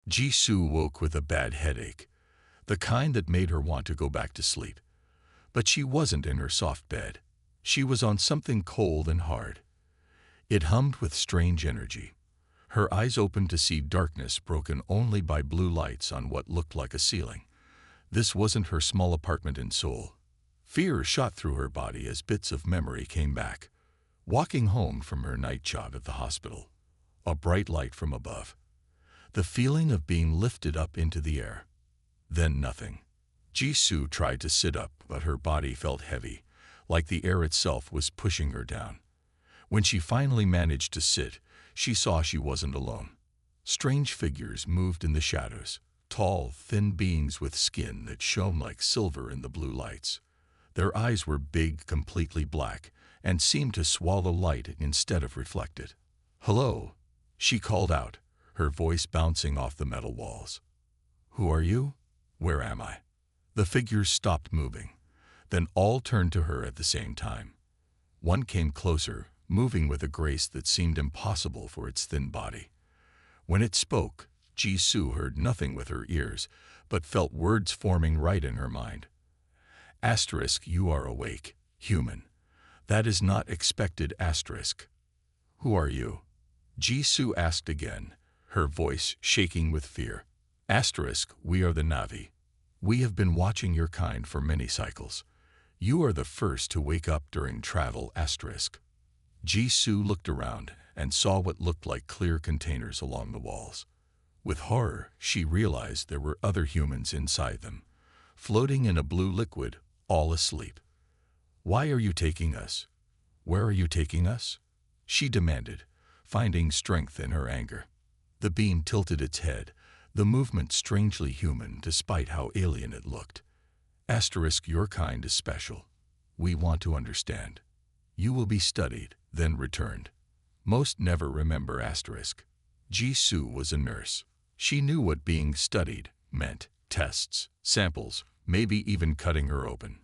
Jisoo woke with a bad headache, the kind that made her want to go back to sleep. But she wasn't in her soft bed. She was on something cold and hard. It hummed with strange energy. Her eyes opened to see darkness broken only by blue lights on what looked like a ceiling. This wasn't her small apartment in Seoul. Fear shot through her body as bits of memory came back. Walking home from her night job at the hospital, a bright light from above. The feeling of being lifted up into the air. Then nothing. Jisoo tried to sit up, but her body felt heavy, like the air itself was pushing her down. When she finally managed to sit, she saw she wasn't alone. Strange figures moved in the shadows, tall, thin beings with skin that shone like silver in the blue lights. Their eyes were big, completely black, and seemed to swallow light instead of reflect it. "Hello," she called out, her voice bouncing off the metal walls. "Who are you? Where am I?" The figures stopped moving. Then all turned to her at the same time. One came closer, moving with a grace that seemed impossible for its thin body. When it spoke, Jisoo heard nothing with her ears, but felt words forming right in her mind. Asterisk, you are awake, human. That is not expected, asterisk. Who are you? Jisoo asked again, her voice shaking with fear. Asterisk, we are the Na'vi. We have been watching your kind for many cycles. You are the first to wake up during travel, asterisk. Jisoo looked around and saw what looked like clear containers along the walls. With horror, she realized there were other humans inside them, floating in a blue liquid, all asleep. Why are you taking us? Where are you taking us? She demanded, finding strength in her anger. The beam tilted its head, the movement strangely human despite how alien it looked. Asterisk, your kind is special. We want to understand. You will be studied, then returned. Most never remember, asterisk. Jisoo was a nurse. She knew what being studied meant: tests, samples, maybe even cutting her open.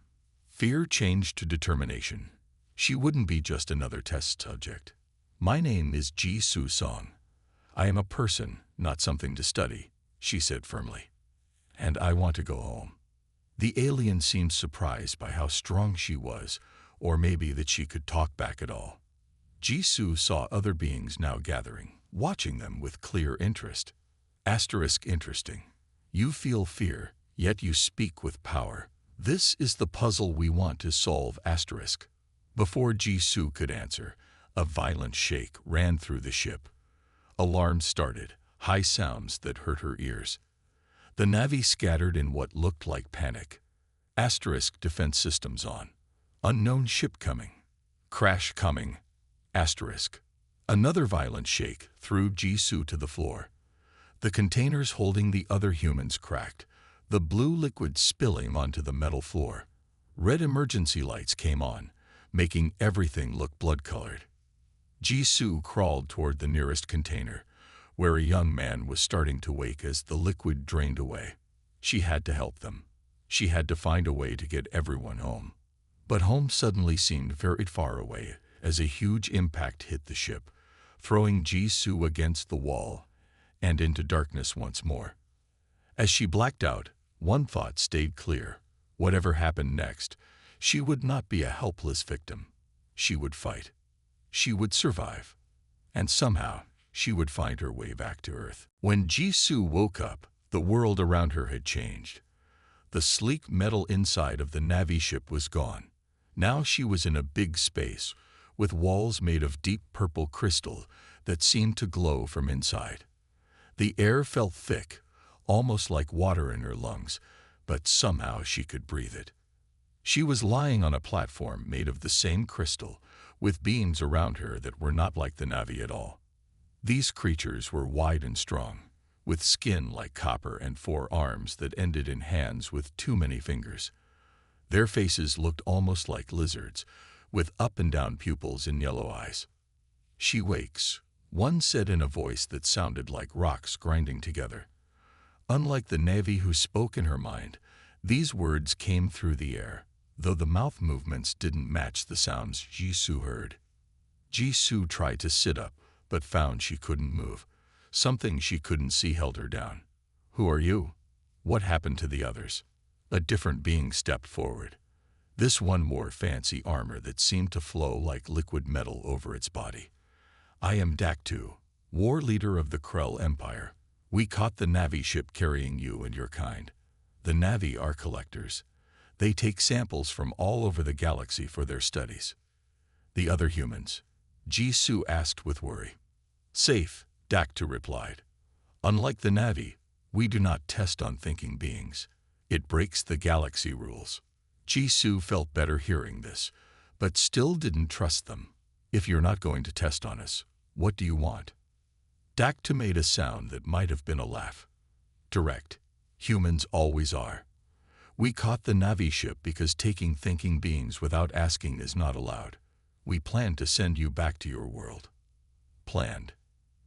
Fear changed to determination. She wouldn't be just another test subject. My name is Jisoo Song. I am a person, not something to study, she said firmly. And I want to go home. The alien seemed surprised by how strong she was, or maybe that she could talk back at all. Jisoo saw other beings now gathering, watching them with clear interest. Asterisk, interesting. You feel fear, yet you speak with power. This is the puzzle we want to solve, asterisk. Before Jisoo could answer, a violent shake ran through the ship. Alarms started, high sounds that hurt her ears. The Na'vi scattered in what looked like panic. Asterisk, defense systems on. Unknown ship coming. Crash coming. Asterisk. Another violent shake threw Jisoo to the floor. The containers holding the other humans cracked, the blue liquid spilling onto the metal floor. Red emergency lights came on, making everything look blood-colored. Jisoo crawled toward the nearest container, where a young man was starting to wake as the liquid drained away. She had to help them. She had to find a way to get everyone home. But home suddenly seemed very far away as a huge impact hit the ship, throwing Jisoo against the wall and into darkness once more. As she blacked out, one thought stayed clear. Whatever happened next, she would not be a helpless victim. She would fight. She would survive. And somehow, she would find her way back to Earth. When Jisoo woke up, the world around her had changed. The sleek metal inside of the Na'vi ship was gone. Now she was in a big space, with walls made of deep purple crystal that seemed to glow from inside. The air felt thick, almost like water in her lungs, but somehow she could breathe it. She was lying on a platform made of the same crystal, with beams around her that were not like the Na'vi at all. These creatures were wide and strong, with skin like copper and 4 arms that ended in hands with too many fingers. Their faces looked almost like lizards, with up and down pupils and yellow eyes. She wakes, one said in a voice that sounded like rocks grinding together. Unlike the Na'vi who spoke in her mind, these words came through the air, though the mouth movements didn't match the sounds Jisoo heard. Jisoo tried to sit up, but found she couldn't move. Something she couldn't see held her down. Who are you? What happened to the others? A different being stepped forward. This one wore fancy armor that seemed to flow like liquid metal over its body. I am Daktu, war leader of the Krell Empire. We caught the Navi ship carrying you and your kind. The Navi are collectors. They take samples from all over the galaxy for their studies. The other humans? Jisoo asked with worry. Safe, Daktu replied. Unlike the Navi, we do not test on thinking beings. It breaks the galaxy rules. Jisoo felt better hearing this, but still didn't trust them. If you're not going to test on us, what do you want? Daktu made a sound that might have been a laugh. Direct. Humans always are. We caught the Navi ship because taking thinking beings without asking is not allowed. We planned to send you back to your world. Planned.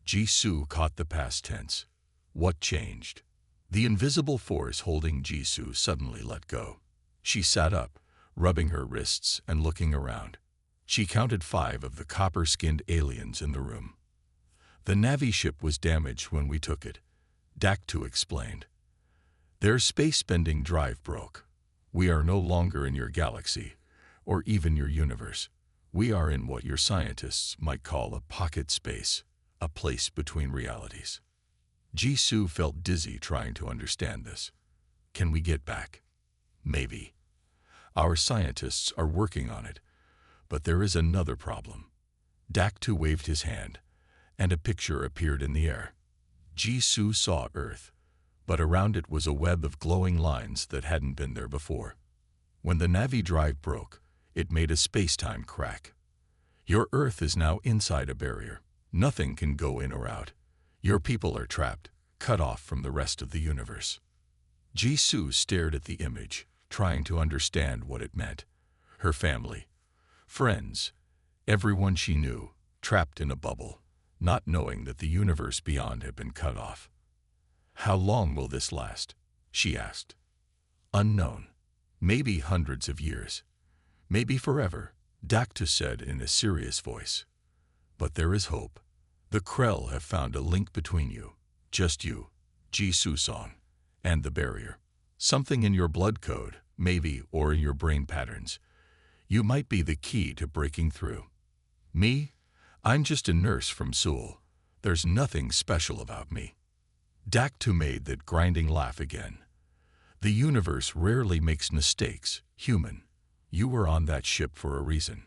Jisoo caught the past tense. What changed? The invisible force holding Jisoo suddenly let go. She sat up, rubbing her wrists and looking around. She counted 5 of the copper-skinned aliens in the room. The Navi ship was damaged when we took it, Daktu explained. Their space-bending drive broke. We are no longer in your galaxy, or even your universe. We are in what your scientists might call a pocket space, a place between realities. Jisoo felt dizzy trying to understand this. Can we get back? Maybe. Our scientists are working on it, but there is another problem. Daktu waved his hand, and a picture appeared in the air. Jisoo saw Earth, but around it was a web of glowing lines that hadn't been there before. When the Navi drive broke, it made a space-time crack. Your Earth is now inside a barrier. Nothing can go in or out. Your people are trapped, cut off from the rest of the universe. Jisoo stared at the image, trying to understand what it meant. Her family, friends, everyone she knew, trapped in a bubble, not knowing that the universe beyond had been cut off. How long will this last? She asked. Unknown. Maybe hundreds of years. Maybe forever, Daktu said in a serious voice. But there is hope. The Krell have found a link between you, just you, Jisoo-song, and the barrier. Something in your blood code, maybe, or in your brain patterns. You might be the key to breaking through. Me? I'm just a nurse from Seoul. There's nothing special about me. Daktu made that grinding laugh again. The universe rarely makes mistakes, human. You were on that ship for a reason.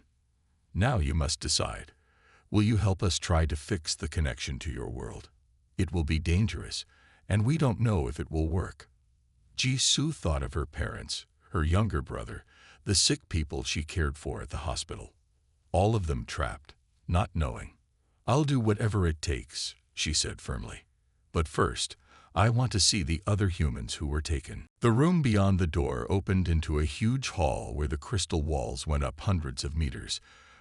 Now you must decide. Will you help us try to fix the connection to your world? It will be dangerous, and we don't know if it will work. Jisoo thought of her parents, her younger brother, the sick people she cared for at the hospital. All of them trapped, not knowing. I'll do whatever it takes, she said firmly. But first, I want to see the other humans who were taken. The room beyond the door opened into a huge hall where the crystal walls went up hundreds of meters,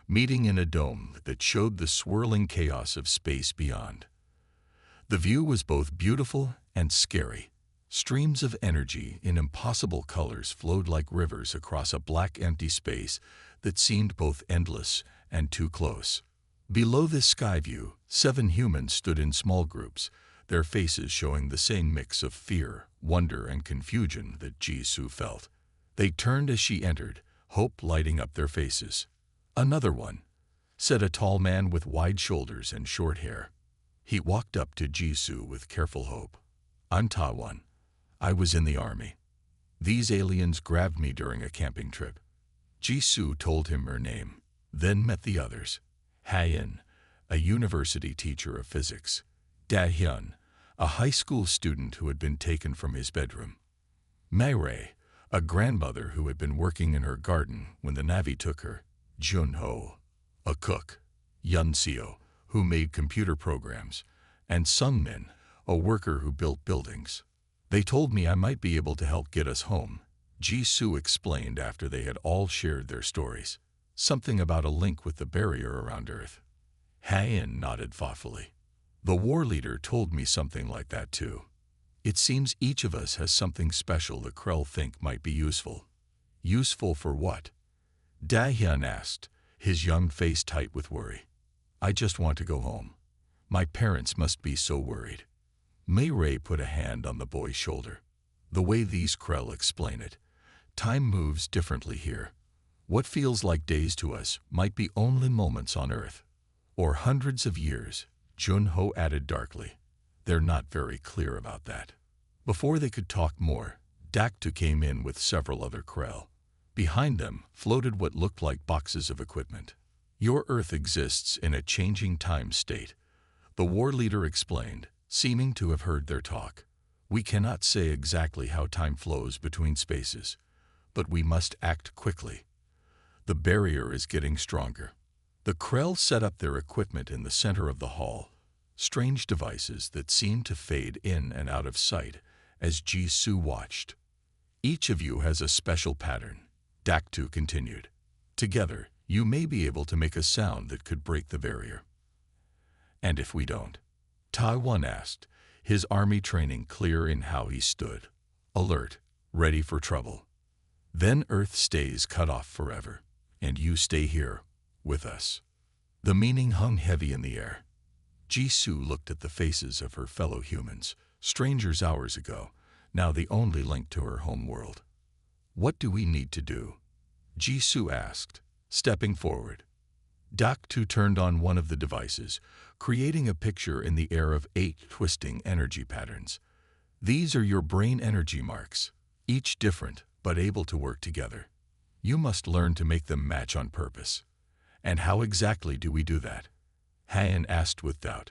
meeting in a dome that showed the swirling chaos of space beyond. The view was both beautiful and scary. Streams of energy in impossible colors flowed like rivers across a black empty space that seemed both endless and too close. Below this sky view, 7 humans stood in small groups, their faces showing the same mix of fear, wonder, and confusion that Jisoo felt. They turned as she entered, hope lighting up their faces. Another one, said a tall man with wide shoulders and short hair. He walked up to Jisoo with careful hope. I'm Ta-won. I was in the army. These aliens grabbed me during a camping trip. Jisoo told him her name, then met the others. Ha-in, a university teacher of physics. Da-hyun, a high school student who had been taken from his bedroom. Mae-rae, a grandmother who had been working in her garden when the Navi took her. Jun-ho, a cook. Yun-seo, who made computer programs. And Sung-min, a worker who built buildings. They told me I might be able to help get us home, Jisoo explained after they had all shared their stories. Something about a link with the barrier around Earth. Ha-in nodded thoughtfully. The war leader told me something like that too. It seems each of us has something special the Krell think might be useful. Useful for what? Da-hyun asked, his young face tight with worry. I just want to go home. My parents must be so worried. Mei Ray put a hand on the boy's shoulder. The way these Krell explain it, time moves differently here. What feels like days to us might be only moments on Earth. Or hundreds of years, Jun-Ho added darkly. They're not very clear about that. Before they could talk more, Daktu came in with several other Krell. Behind them floated what looked like boxes of equipment. Your Earth exists in a changing time state, the war leader explained, seeming to have heard their talk. We cannot say exactly how time flows between spaces, but we must act quickly. The barrier is getting stronger. The Krell set up their equipment in the center of the hall, strange devices that seemed to fade in and out of sight as Jisoo watched. Each of you has a special pattern, Daktu continued. Together, you may be able to make a sound that could break the barrier. And if we don't? Taiwan asked, his army training clear in how he stood, alert, ready for trouble. Then Earth stays cut off forever, and you stay here, with us. The meaning hung heavy in the air. Jisoo looked at the faces of her fellow humans, strangers hours ago, now the only link to her home world. What do we need to do? Jisoo asked, stepping forward. Daktu turned on one of the devices, creating a picture in the air of 8 twisting energy patterns. These are your brain energy marks, each different but able to work together. You must learn to make them match on purpose. And how exactly do we do that? Hayan asked with doubt.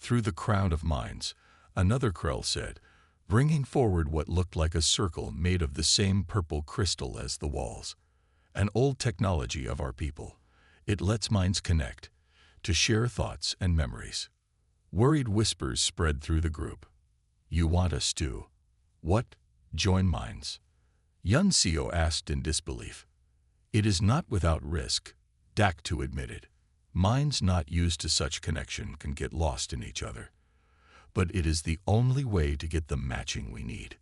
Through the crowd of minds, another Krell said, bringing forward what looked like a circle made of the same purple crystal as the walls. An old technology of our people. It lets minds connect, to share thoughts and memories. Worried whispers spread through the group. You want us to? What? Join minds? Yun Seo asked in disbelief. It is not without risk, Daktu admitted. Minds not used to such connection can get lost in each other. But it is the only way to get the matching we need.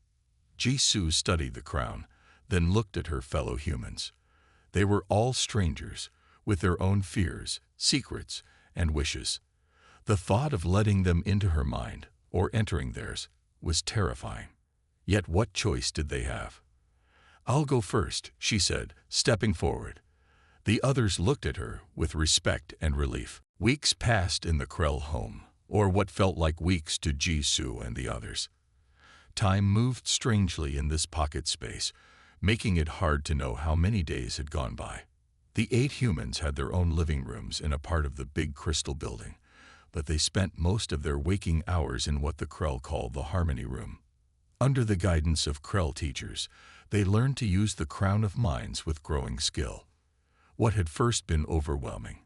Jisoo studied the crown, then looked at her fellow humans. They were all strangers, with their own fears, secrets, and wishes. The thought of letting them into her mind, or entering theirs, was terrifying. Yet what choice did they have? I'll go first, she said, stepping forward. The others looked at her with respect and relief. Weeks passed in the Krell home, or what felt like weeks to Jisoo and the others. Time moved strangely in this pocket space, making it hard to know how many days had gone by. The 8 humans had their own living rooms in a part of the big crystal building, but they spent most of their waking hours in what the Krell called the Harmony Room. Under the guidance of Krell teachers, they learned to use the crown of minds with growing skill. What had first been overwhelming,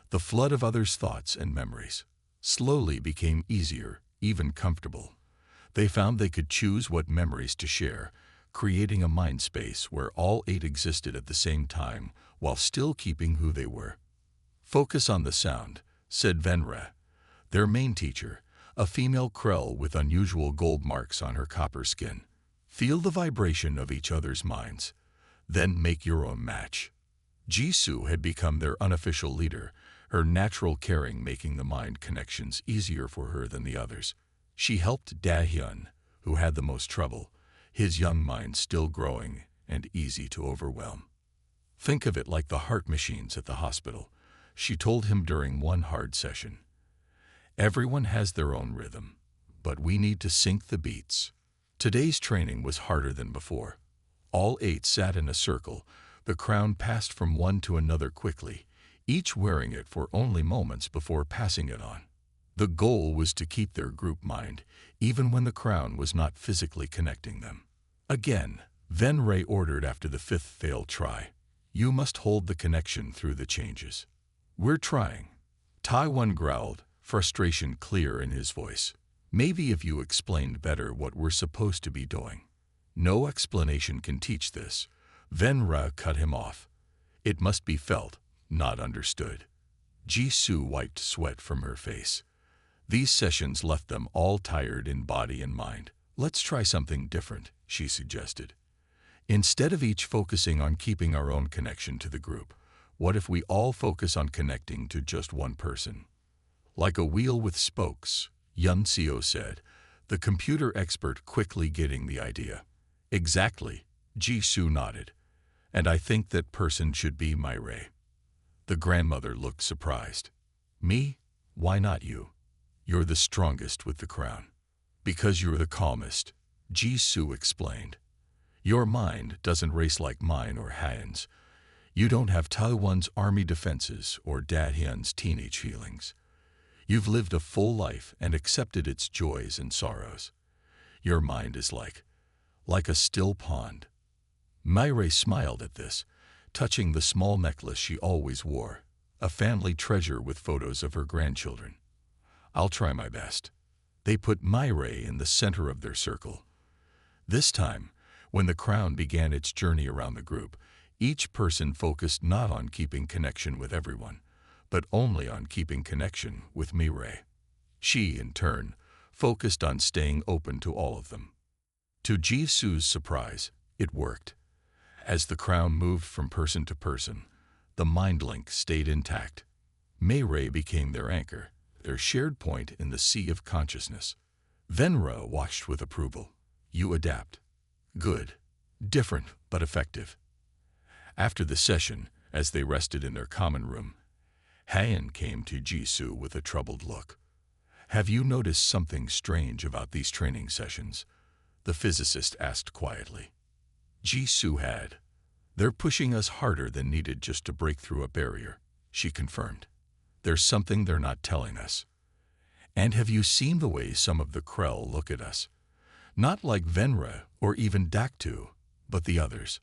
the flood of others' thoughts and memories, slowly became easier, even comfortable. They found they could choose what memories to share, creating a mind space where all 8 existed at the same time while still keeping who they were. Focus on the sound, said Venra, their main teacher, a female Krell with unusual gold marks on her copper skin. Feel the vibration of each other's minds, then make your own match. Jisoo had become their unofficial leader, her natural caring making the mind connections easier for her than the others. She helped Da-hyun, who had the most trouble, his young mind still growing and easy to overwhelm. Think of it like the heart machines at the hospital, she told him during one hard session. Everyone has their own rhythm, but we need to sync the beats. Today's training was harder than before. All 8 sat in a circle. The crown passed from one to another quickly, each wearing it for only moments before passing it on. The goal was to keep their group mind, even when the crown was not physically connecting them. Again, Venray ordered after the 5th failed try. You must hold the connection through the changes. We're trying. Taiwan growled, frustration clear in his voice. Maybe if you explained better what we're supposed to be doing. No explanation can teach this. Venra cut him off. It must be felt, not understood. Jisoo wiped sweat from her face. These sessions left them all tired in body and mind. Let's try something different, she suggested. Instead of each focusing on keeping our own connection to the group, what if we all focus on connecting to just one person? Like a wheel with spokes, Yun Seo said, The computer expert quickly getting the idea. Exactly, Jisoo nodded. And I think that person should be Myray. The grandmother looked surprised. Me? Why not you? You're the strongest with the crown. Because you're the calmest, Jisoo explained. Your mind doesn't race like mine or Hayan's. You don't have Taiwan's army defenses or Dahyun's teenage feelings. You've lived a full life and accepted its joys and sorrows. Your mind is like a still pond. Myray smiled at this, touching the small necklace she always wore, a family treasure with photos of her grandchildren. I'll try my best. They put Myray in the center of their circle. This time, when the crown began its journey around the group, each person focused not on keeping connection with everyone, but only on keeping connection with Myray. She, in turn, focused on staying open to all of them. To Jisoo's surprise, it worked. As the crown moved from person to person, the mind link stayed intact. Myray became their anchor, their shared point in the sea of consciousness. Venra watched with approval. You adapt. Good. Different, but effective. After the session, as they rested in their common room, Hayan came to Jisoo with a troubled look. Have you noticed something strange about these training sessions? The physicist asked quietly. Jisoo had. They're pushing us harder than needed just to break through a barrier, she confirmed. There's something they're not telling us. And have you seen the way some of the Krell look at us? Not like Venra or even Daktu, but the others.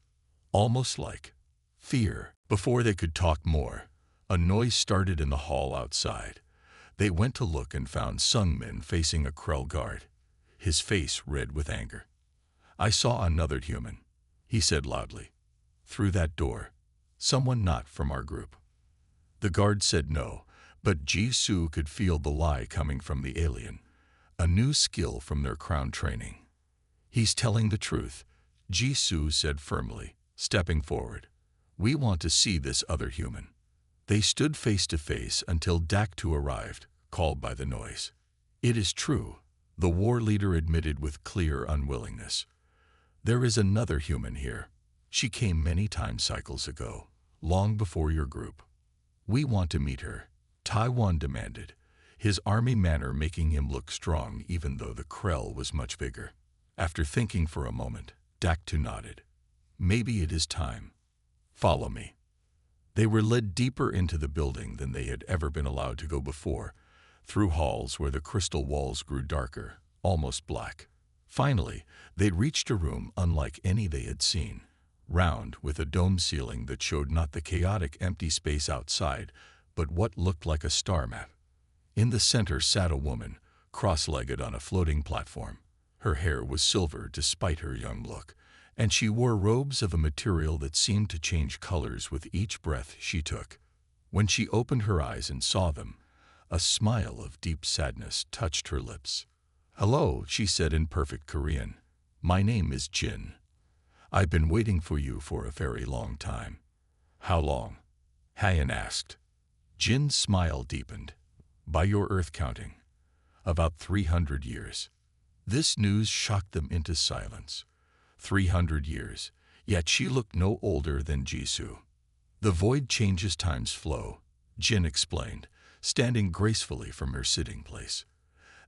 Almost like fear. Before they could talk more, a noise started in the hall outside. They went to look and found Sungmin facing a Krell guard, his face red with anger. I saw another human, he said loudly. Through that door. Someone not from our group. The guard said no, but Jisoo could feel the lie coming from the alien, a new skill from their crown training. He's telling the truth, Jisoo said firmly, stepping forward. We want to see this other human. They stood face to face until Daktu arrived, called by the noise. It is true, the war leader admitted with clear unwillingness. There is another human here. She came many time cycles ago, long before your group. We want to meet her, Taiwan demanded, his army manner making him look strong even though the Krell was much bigger. After thinking for a moment, Daktu nodded. Maybe it is time. Follow me. They were led deeper into the building than they had ever been allowed to go before, through halls where the crystal walls grew darker, almost black. Finally, they'd reached a room unlike any they had seen, round with a dome ceiling that showed not the chaotic empty space outside, but what looked like a star map. In the center sat a woman, cross-legged on a floating platform. Her hair was silver despite her young look, and she wore robes of a material that seemed to change colors with each breath she took. When she opened her eyes and saw them, a smile of deep sadness touched her lips. Hello, she said in perfect Korean. My name is Jin. I've been waiting for you for a very long time. How long? Hayan asked. Jin's smile deepened. By your earth counting. About 300 years. This news shocked them into silence. 300 years, yet she looked no older than Jisoo. The void changes time's flow, Jin explained, standing gracefully from her sitting place,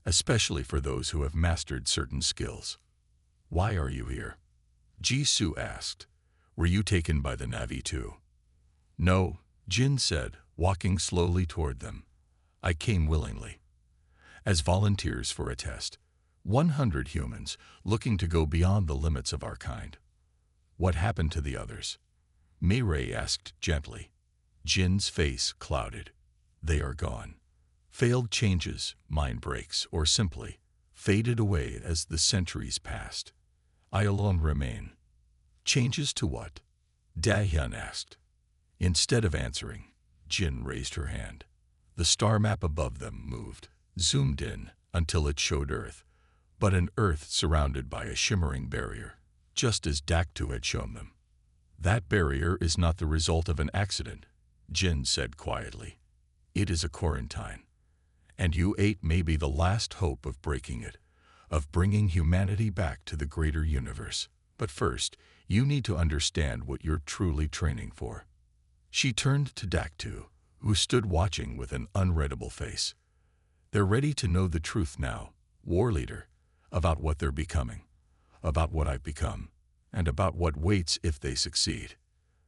especially for those who have mastered certain skills. Why are you here? Jisoo asked. Were you taken by the Na'vi too? No, Jin said, walking slowly toward them. I came willingly. As volunteers for a test. 100 humans looking to go beyond the limits of our kind. What happened to the others? Myray asked gently. Jin's face clouded. They are gone. Failed changes, mind breaks, or simply faded away as the centuries passed. I alone remain. Changes to what? Dahyun asked. Instead of answering, Jin raised her hand. The star map above them moved, zoomed in until it showed Earth, but an Earth surrounded by a shimmering barrier, just as Daktu had shown them. That barrier is not the result of an accident, Jin said quietly. It is a quarantine, and you 8 may be the last hope of breaking it, of bringing humanity back to the greater universe. But first, you need to understand what you're truly training for. She turned to Daktu, who stood watching with an unreadable face. They're ready to know the truth now, war leader, about what they're becoming, about what I've become, and about what waits if they succeed.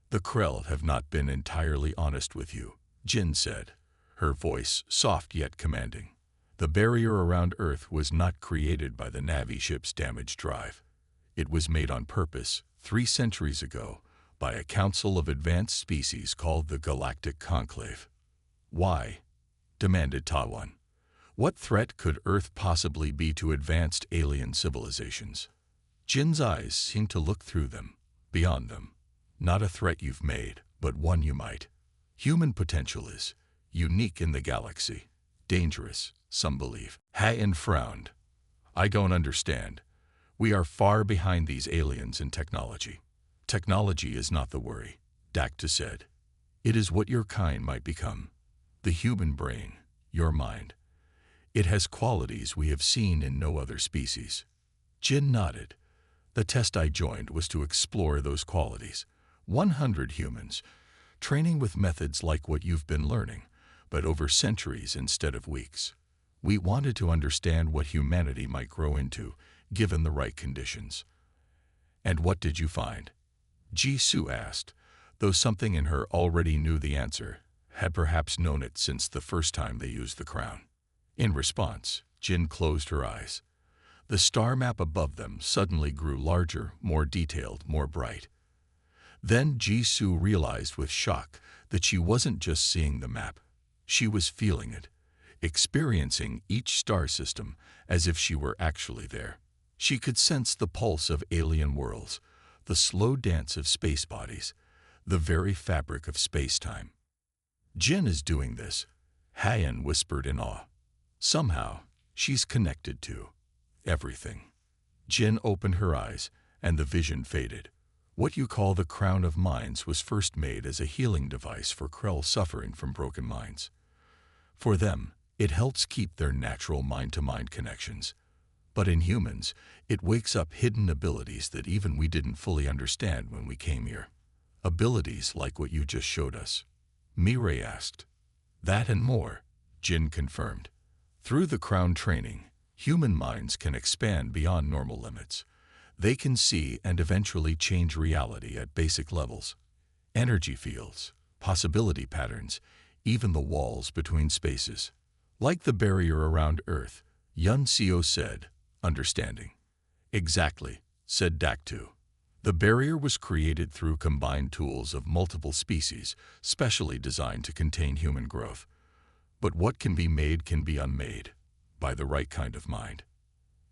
The Krell have not been entirely honest with you, Jin said, her voice soft yet commanding. The barrier around Earth was not created by the Navy ship's damaged drive. It was made on purpose 3 centuries ago by a council of advanced species called the Galactic Conclave. Why? Demanded Tawan. What threat could Earth possibly be to advanced alien civilizations? Jin's eyes seemed to look through them, beyond them. Not a threat you've made, but one you might. Human potential is unique in the galaxy. Dangerous, some believe. Hayan frowned. I don't understand. We are far behind these aliens in technology. Technology is not the worry, Daktu said. It is what your kind might become. The human brain, your mind. It has qualities we have seen in no other species. Jin nodded. The test I joined was to explore those qualities. 100 humans, training with methods like what you've been learning, but over centuries instead of weeks. We wanted to understand what humanity might grow into, given the right conditions. And what did you find? Jisoo asked, though something in her already knew the answer, had perhaps known it since the first time they used the crown. In response, Jin closed her eyes. The star map above them suddenly grew larger, more detailed, more bright. Then Jisoo realized with shock that she wasn't just seeing the map. She was feeling it, experiencing each star system as if she were actually there. She could sense the pulse of alien worlds, the slow dance of space bodies, the very fabric of space-time. Jin is doing this, Hayan whispered in awe. Somehow, she's connected to everything. Jin opened her eyes, and the vision faded. What you call the Crown of Minds was first made as a healing device for Krell suffering from broken minds. For them, it helps keep their natural mind-to-mind connections. But in humans, it wakes up hidden abilities that even we didn't fully understand when we came here. Abilities like what you just showed us. Mirai asked. That and more, Jin confirmed. Through the crown training, human minds can expand beyond normal limits. They can see and eventually change reality at basic levels. Energy fields, possibility patterns, even the walls between spaces. Like the barrier around Earth, Yun Seo said, understanding. Exactly, said Daktu. The barrier was created through combined tools of multiple species, specially designed to contain human growth. But what can be made can be unmade, by the right kind of mind.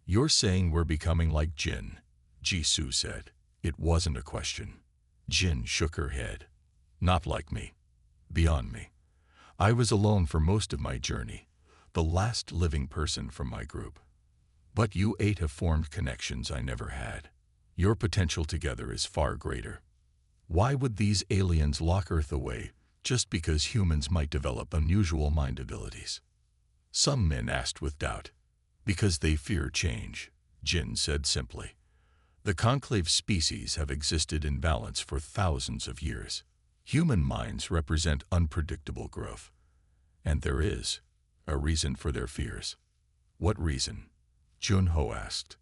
You're saying we're becoming like Jin, Jisoo said. It wasn't a question. Jin shook her head. Not like me. Beyond me. I was alone for most of my journey, the last living person from my group. But you 8 have formed connections I never had. Your potential together is far greater. Why would these aliens lock Earth away just because humans might develop unusual mind abilities? Some men asked with doubt. Because they fear change, Jin said simply. The conclave species have existed in balance for thousands of years. Human minds represent unpredictable growth. And there is a reason for their fears. What reason? Junho asked.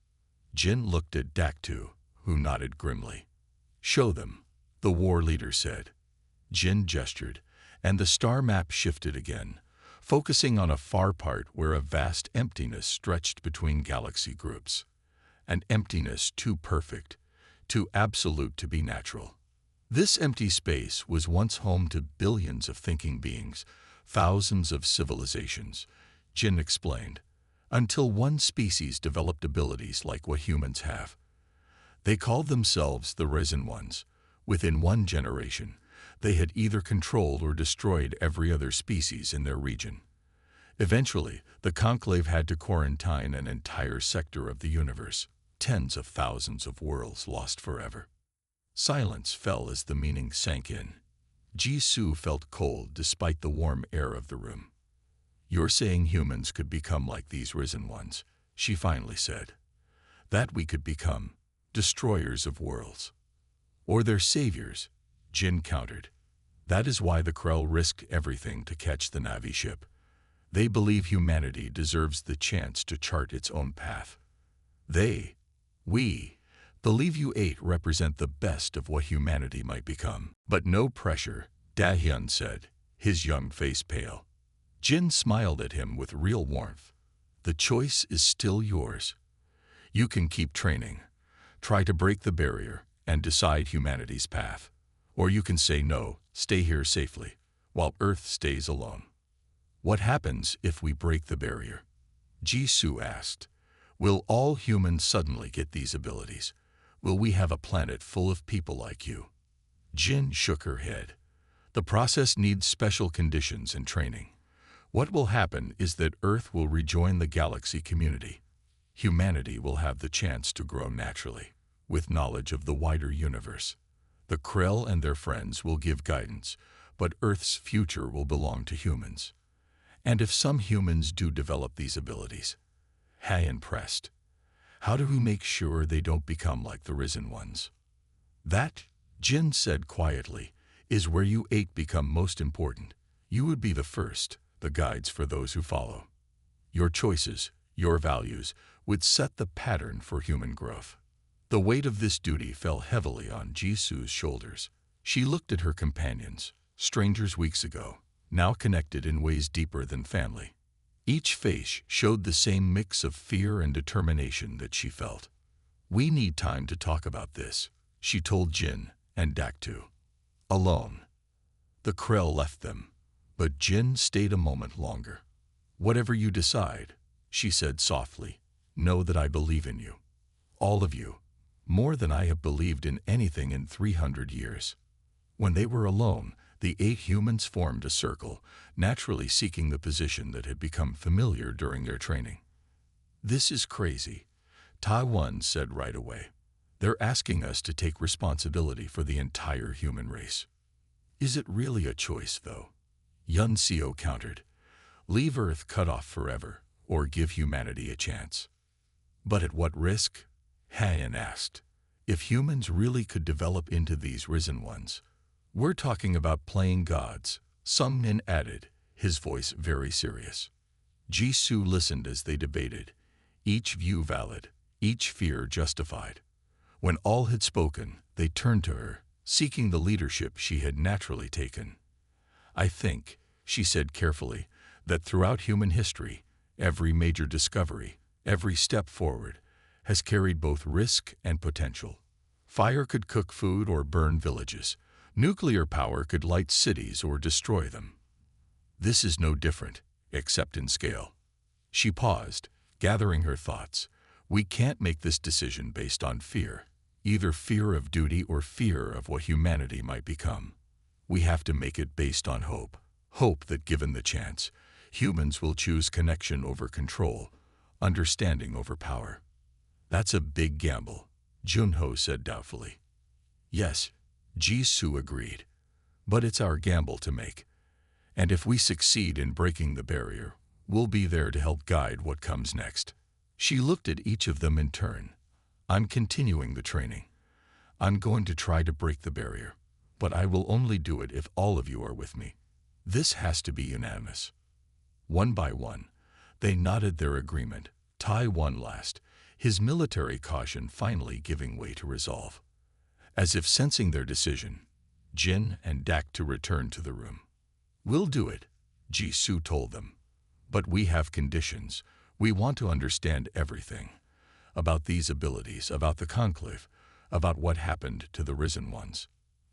Jin looked at Daktu, who nodded grimly. Show them, the war leader said. Jin gestured, and the star map shifted again, focusing on a far part where a vast emptiness stretched between galaxy groups. An emptiness too perfect, too absolute to be natural. This empty space was once home to billions of thinking beings, thousands of civilizations, Jin explained, until one species developed abilities like what humans have. They called themselves the Risen Ones. Within one generation, they had either controlled or destroyed every other species in their region. Eventually, the Conclave had to quarantine an entire sector of the universe, tens of thousands of worlds lost forever. Silence fell as the meaning sank in. Jisoo felt cold despite the warm air of the room. You're saying humans could become like these Risen Ones, she finally said. That we could become destroyers of worlds. Or their saviors, Jin countered. That is why the Krell risked everything to catch the Na'vi ship. They believe humanity deserves the chance to chart its own path. We, believe you eight represent the best of what humanity might become. But no pressure, Da-hyun said, his young face pale. Jin smiled at him with real warmth. The choice is still yours. You can keep training, try to break the barrier, and decide humanity's path. Or you can say no, stay here safely, while Earth stays alone. What happens if we break the barrier? Jisoo asked. Will all humans suddenly get these abilities? Will we have a planet full of people like you? Jin shook her head. The process needs special conditions and training. What will happen is that Earth will rejoin the galaxy community. Humanity will have the chance to grow naturally, with knowledge of the wider universe. The Krell and their friends will give guidance, but Earth's future will belong to humans. And if some humans do develop these abilities, Ha-hyun pressed, how do we make sure they don't become like the Risen Ones? That, Jin said quietly, is where you eight become most important. You would be the first, the guides for those who follow. Your choices, your values, would set the pattern for human growth. The weight of this duty fell heavily on Jisoo's shoulders. She looked at her companions, strangers weeks ago, now connected in ways deeper than family. Each face showed the same mix of fear and determination that she felt. We need time to talk about this, she told Jin and Daktu. Alone. The Krell left them, but Jin stayed a moment longer. Whatever you decide, she said softly, know that I believe in you. All of you, more than I have believed in anything in 300 years. When they were alone, the 8 humans formed a circle, naturally seeking the position that had become familiar during their training. This is crazy, Taiwan said right away. They're asking us to take responsibility for the entire human race. Is it really a choice, though? Yun Seo countered. Leave Earth cut off forever, or give humanity a chance. But at what risk? Ha-hyun asked. If humans really could develop into these Risen Ones, we're talking about playing gods, Sung-min added, his voice very serious. Jisoo listened as they debated, each view valid, each fear justified. When all had spoken, they turned to her, seeking the leadership she had naturally taken. I think, she said carefully, that throughout human history, every major discovery, every step forward, has carried both risk and potential. Fire could cook food or burn villages. Nuclear power could light cities or destroy them. This is no different, except in scale. She paused, gathering her thoughts. We can't make this decision based on fear, either fear of duty or fear of what humanity might become. We have to make it based on hope. Hope that given the chance, humans will choose connection over control, understanding over power. That's a big gamble, Junho said doubtfully. Yes, Jisoo agreed. But it's our gamble to make. And if we succeed in breaking the barrier, we'll be there to help guide what comes next. She looked at each of them in turn. I'm continuing the training. I'm going to try to break the barrier, but I will only do it if all of you are with me. This has to be unanimous. One by one, they nodded their agreement. Tai won last, his military caution finally giving way to resolve. As if sensing their decision, Jin and Daktu returned to the room. We'll do it, Jisoo told them. But we have conditions. We want to understand everything. About these abilities, about the conclave, about what happened to the Risen Ones.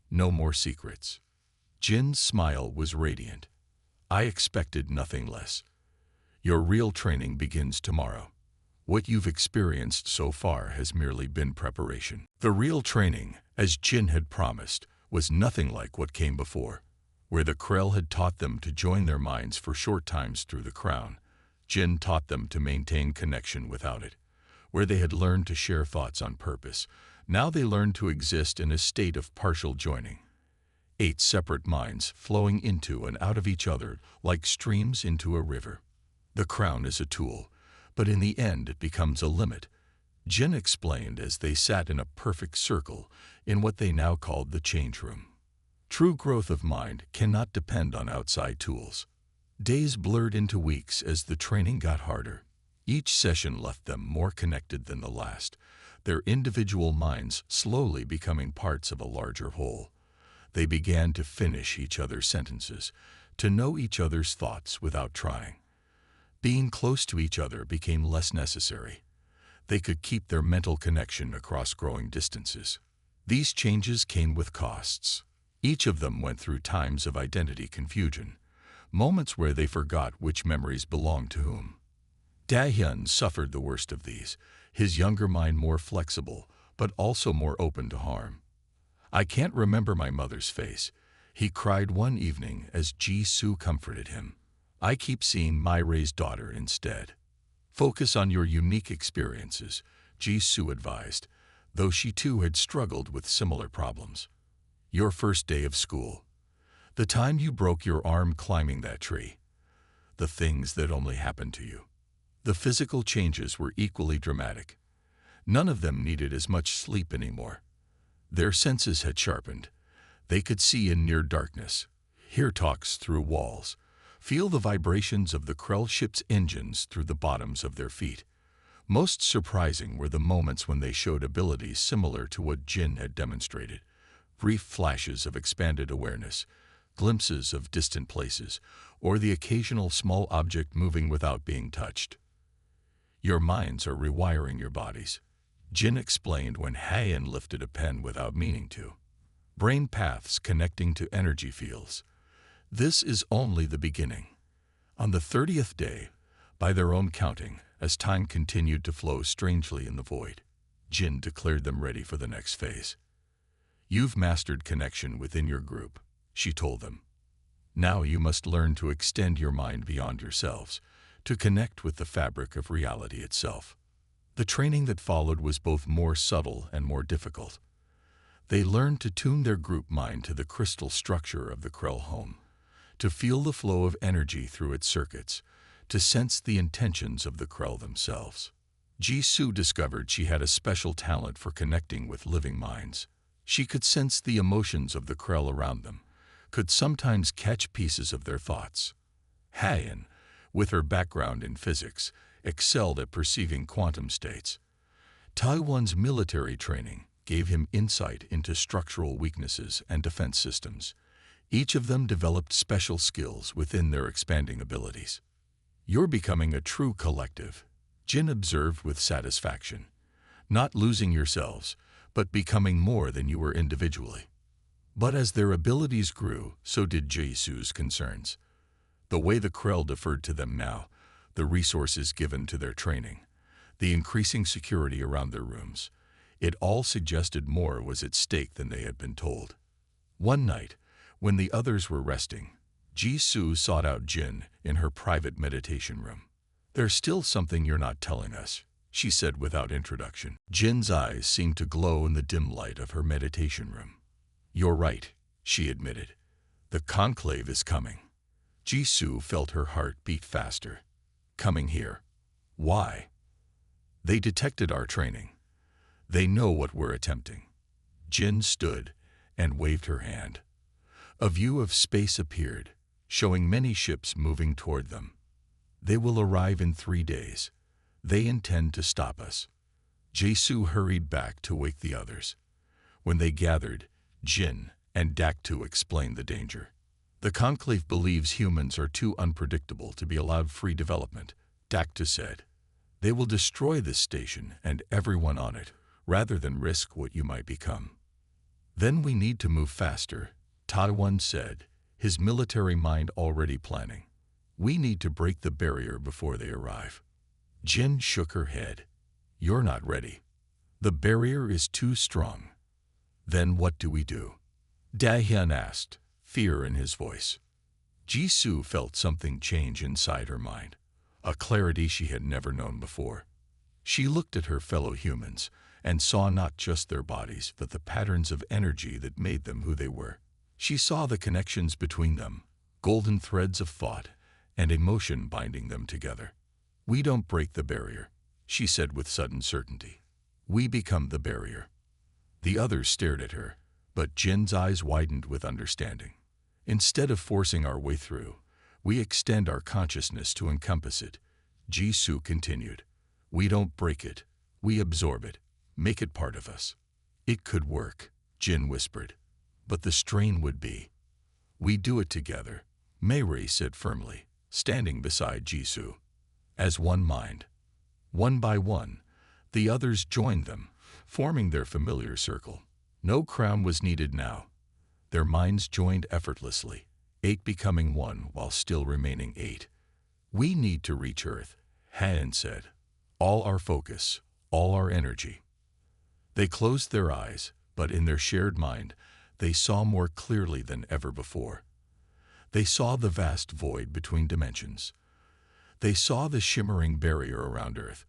No more secrets. Jin's smile was radiant. I expected nothing less. Your real training begins tomorrow. What you've experienced so far has merely been preparation. The real training, as Jin had promised, was nothing like what came before. Where the Krell had taught them to join their minds for short times through the crown, Jin taught them to maintain connection without it. Where they had learned to share thoughts on purpose, now they learned to exist in a state of partial joining. 8 separate minds flowing into and out of each other like streams into a river. The crown is a tool, but in the end it becomes a limit, Jin explained as they sat in a perfect circle in what they now called the change room. True growth of mind cannot depend on outside tools. Days blurred into weeks as the training got harder. Each session left them more connected than the last, their individual minds slowly becoming parts of a larger whole. They began to finish each other's sentences, to know each other's thoughts without trying. Being close to each other became less necessary. They could keep their mental connection across growing distances. These changes came with costs. Each of them went through times of identity confusion, moments where they forgot which memories belonged to whom. Dahyun suffered the worst of these, his younger mind more flexible, but also more open to harm. "I can't remember my mother's face," he cried one evening as Ji-soo comforted him. "I keep seeing Mirai's daughter instead." "Focus on your unique experiences," Ji-soo advised, though she too had struggled with similar problems. "Your first day of school. The time you broke your arm climbing that tree. The things that only happened to you." The physical changes were equally dramatic. None of them needed as much sleep anymore. Their senses had sharpened. They could see in near darkness, hear talks through walls, feel the vibrations of the Krell ship's engines through the bottoms of their feet. Most surprising were the moments when they showed abilities similar to what Jin had demonstrated. Brief flashes of expanded awareness, glimpses of distant places, or the occasional small object moving without being touched. "Your minds are rewiring your bodies," Jin explained when Hayan lifted a pen without meaning to. "Brain paths connecting to energy fields. This is only the beginning." On the 30th day, by their own counting, as time continued to flow strangely in the void, Jin declared them ready for the next phase. "You've mastered connection within your group," she told them. "Now you must learn to extend your mind beyond yourselves, to connect with the fabric of reality itself." The training that followed was both more subtle and more difficult. They learned to tune their group mind to the crystal structure of the Krell home, to feel the flow of energy through its circuits, to sense the intentions of the Krell themselves. Ji-soo discovered she had a special talent for connecting with living minds. She could sense the emotions of the Krell around them, could sometimes catch pieces of their thoughts. Hayan, with her background in physics, excelled at perceiving quantum states. Taiwan's military training gave him insight into structural weaknesses and defense systems. Each of them developed special skills within their expanding abilities. "You're becoming a true collective," Jin observed with satisfaction. "Not losing yourselves, but becoming more than you were individually." But as their abilities grew, so did Ji-soo's concerns. The way the Krell deferred to them now, the resources given to their training, the increasing security around their rooms, it all suggested more was at stake than they had been told. One night, when the others were resting, Ji-soo sought out Jin in her private meditation room. "There's still something you're not telling us," she said without introduction. Jin's eyes seemed to glow in the dim light of her meditation room. "You're right," she admitted. "The conclave is coming." Ji-soo felt her heart beat faster. "Coming here. Why?" "They detected our training. They know what we're attempting." Jin stood and waved her hand. A view of space appeared, showing many ships moving toward them. "They will arrive in 3 days. They intend to stop us." Ji-soo hurried back to wake the others. When they gathered, Jin and Daktu explained the danger. "The conclave believes humans are too unpredictable to be allowed free development," Daktu said. "They will destroy this station and everyone on it, rather than risk what you might become." "Then we need to move faster," Taiwan said, his military mind already planning. "We need to break the barrier before they arrive." Jin shook her head. "You're not ready. The barrier is too strong." "Then what do we do?" Dahyun asked, fear in his voice. Ji-soo felt something change inside her mind, a clarity she had never known before. She looked at her fellow humans and saw not just their bodies, but the patterns of energy that made them who they were. She saw the connections between them, golden threads of thought and emotion binding them together. We don't break the barrier, she said with sudden certainty. We become the barrier. The others stared at her, but Jin's eyes widened with understanding. Instead of forcing our way through, we extend our consciousness to encompass it. Jisoo continued. We don't break it, we absorb it, make it part of us. It could work, Jin whispered, but the strain would be. We do it together, Mayray said firmly, standing beside Jisoo. As one mind. One by one, the others joined them, forming their familiar circle. No crown was needed now. Their minds joined effortlessly, 8 becoming 1 while still remaining 8. We need to reach Earth, Han said. All our focus, all our energy. They closed their eyes, but in their shared mind, they saw more clearly than ever before. They saw the vast void between dimensions. They saw the shimmering barrier around Earth,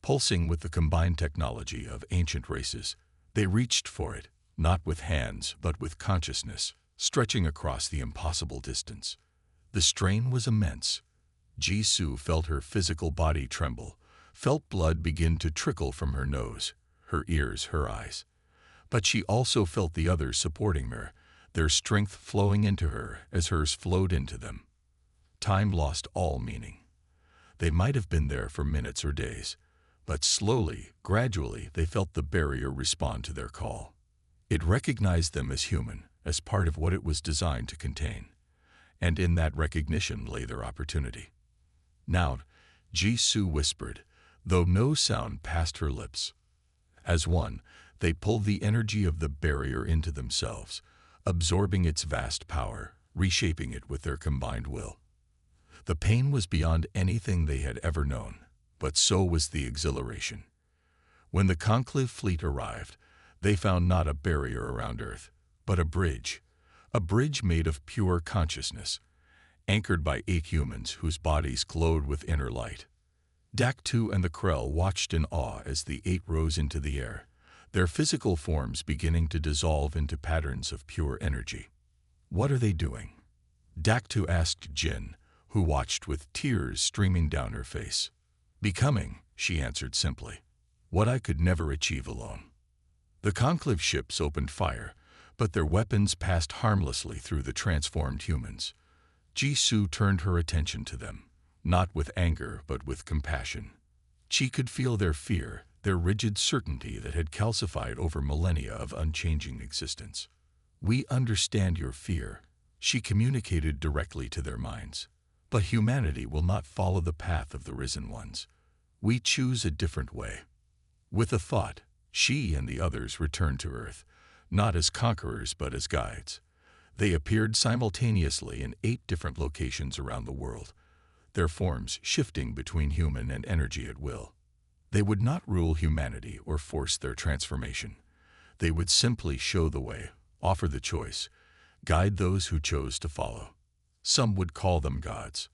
pulsing with the combined technology of ancient races. They reached for it, not with hands but with consciousness, stretching across the impossible distance. The strain was immense. Jisoo felt her physical body tremble, felt blood begin to trickle from her nose, her ears, her eyes. But she also felt the others supporting her, their strength flowing into her as hers flowed into them. Time lost all meaning. They might have been there for minutes or days, but slowly, gradually, they felt the barrier respond to their call. It recognized them as human, as part of what it was designed to contain. And in that recognition lay their opportunity. Now, Jisoo whispered, though no sound passed her lips. As one, they pulled the energy of the barrier into themselves, absorbing its vast power, reshaping it with their combined will. The pain was beyond anything they had ever known, but so was the exhilaration. When the conclave fleet arrived, they found not a barrier around Earth, but a bridge made of pure consciousness, anchored by 8 humans whose bodies glowed with inner light. Daktu and the Krell watched in awe as the 8 rose into the air, their physical forms beginning to dissolve into patterns of pure energy. What are they doing? Daktu asked Jin, who watched with tears streaming down her face. Becoming, she answered simply, what I could never achieve alone. The conclave ships opened fire, but their weapons passed harmlessly through the transformed humans. Jisoo turned her attention to them, not with anger but with compassion. She could feel their fear, their rigid certainty that had calcified over millennia of unchanging existence. We understand your fear, she communicated directly to their minds. But humanity will not follow the path of the risen ones. We choose a different way. With a thought, she and the others returned to Earth, not as conquerors but as guides. They appeared simultaneously in 8 different locations around the world, their forms shifting between human and energy at will. They would not rule humanity or force their transformation. They would simply show the way, offer the choice, guide those who chose to follow. Some would call them gods.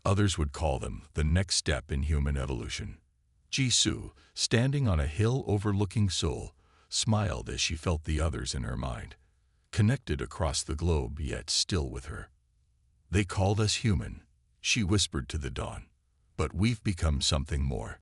Others would call them the next step in human evolution. Jisoo, standing on a hill overlooking Seoul, smiled as she felt the others in her mind, connected across the globe yet still with her. They called us human, she whispered to the dawn, but we've become something more.